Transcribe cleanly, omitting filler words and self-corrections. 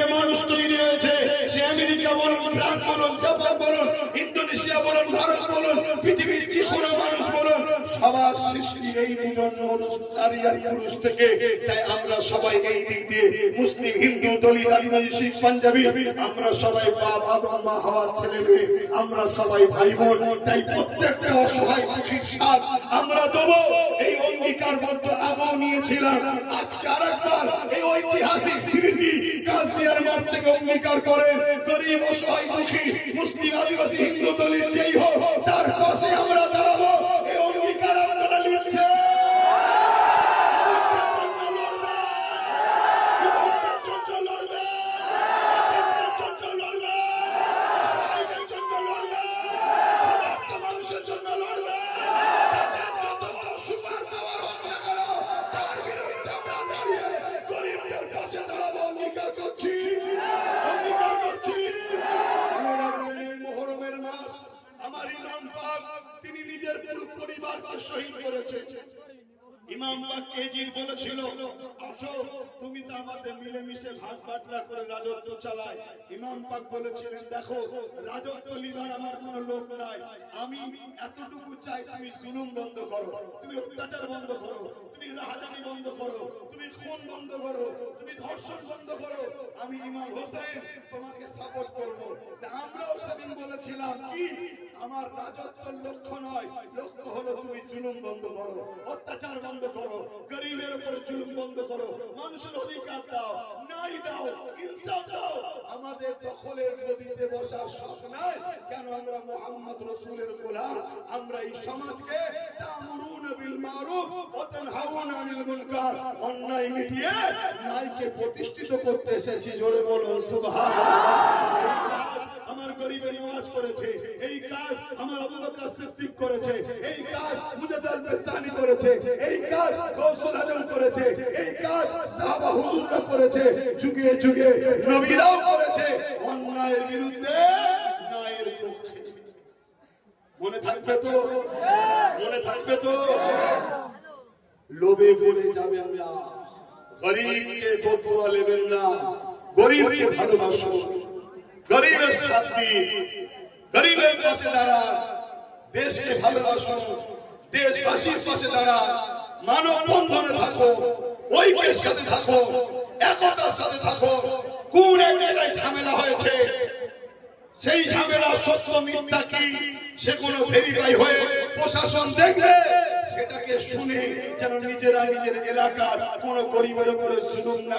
পৃথিবীতে মানুষ তৈরি হয়েছে, সে আমেরিকা বলুন, ফ্রান্স বলুন, জাপান বলুন, ইন্দোনেশিয়া বলুন, ভারত বলুন, পৃথিবীর যে কোনো মানুষ বলুন, সবার সৃষ্টি এই দুজন নারী আর পুরুষ থেকে। তাই আমরা সবাই এই দিক দিয়ে মুসলিম, হিন্দু, দলিত, আদিবাসী, শিখ, পাঞ্জাবি, আমরা সবাই বাপ, আদম, মা হাওয়ার ছেলে মেয়ে, আমরা সবাই ভাই বোন। তাই প্রত্যেকটা অসহায় খুশির সাথ আমরা দেবো। এই অঙ্গীকারবদ্ধ আগেও নিয়েছিলাম, আজকে আরেকবার এই ঐতিহাসিক স্মৃতি কাজদিয়ার মাঠ থেকে অঙ্গীকার করে গরিব, অসহায়, খুশি, মুসলিম, আদিবাসী, হিন্দু, দলিত যেই হোক, তার পাশে আমরা দাঁড়াবো। এই অঙ্গীকার আপনারা নিচ্ছেন? আমার ইমাম পাক তিনি নিজের পুরো পরিবারকে শহীদ করেছে। ইমাম পাক কেজি বলেছিল, আসো তুমি তো আমাদের মিলেমিশে ভাগ বাটরা করে রাজত্ব চালায়। ইমাম পাক বলেছিলেন, দেখো রাজত্ব লিবার আমার কোনো লোক নাই, আমি এতটুকু চাই তুমি জুলুম বন্ধ করো, তুমি অত্যাচার বন্ধ করো, তুমি রাহাজানি বন্ধ করো, তুমি খুন বন্ধ করো, তুমি ধর্ষণ বন্ধ করো। আমি ইমাম হোসেন তোমাকে সাপোর্ট করবো। আমরাও সেদিন বলেছিলাম কি, আমার রাজত্বের লক্ষ্য নয়, লক্ষ্য হলো তুমি জুলুম বন্ধ করো, অত্যাচার বন্ধ করো, গরিবের উপরে জুলুম বন্ধ করো, মানুষের অধিকার দাও, নাই দাও, ইনসাফ দাও। আমাদের দখলের গদিতে বসার শখ নাই কেন? আমরা মুহাম্মদ রাসূলের গোলাম। আমরা এই সমাজকে তা'মুরুনা বিল মারুফ ওয়া তানহাউনা আনিল মুনকার, অন্যায় মিটিয়ে ন্যায়কে প্রতিষ্ঠিত করতে এসেছি। জোরে বলুন সুবহানাল্লাহ। আমার গরিবের নামাজ করেছে, এই কাজ আমার আবু বকর সিদ্দিক করেছে, এই কাজ মুজাদ্দিদ আল-বাসানি করেছে, এই কাজ গৌসুল আজম করেছে, এই কাজ সাহাবা হুজুররা করেছে, যুগে যুগে নবীরাও করেছে। অন্যায়ের বিরুদ্ধে, ন্যায়ের পক্ষে। মনে থাকবে তো? মনে থাকবে তো? লোভে পড়ে যাবে না, গরিবকে বদুয়া নেবেন না, গরিবকে ভালোবাসুন, গরিবের শান্তি, গরিবের পাশে দাঁড়ান, দেশকে ভালোবাসুন, দেশবাসীর পাশে দাঁড়ান, মানব বন্ধনে থাকো, ঐক্যের সাথে থাকো, একতার সাথে থাকো। কোন এক জায়গায় ঝামেলা হয়েছে, সেই ঝামেলা সত্য মিথ্যা কি সেগুলো ভেরিফাই হয়ে প্রশাসন দেখবে, সেটাকে শুনে যেন নিজেরা নিজের এলাকার কোন গরিবের উপরে জুলুম না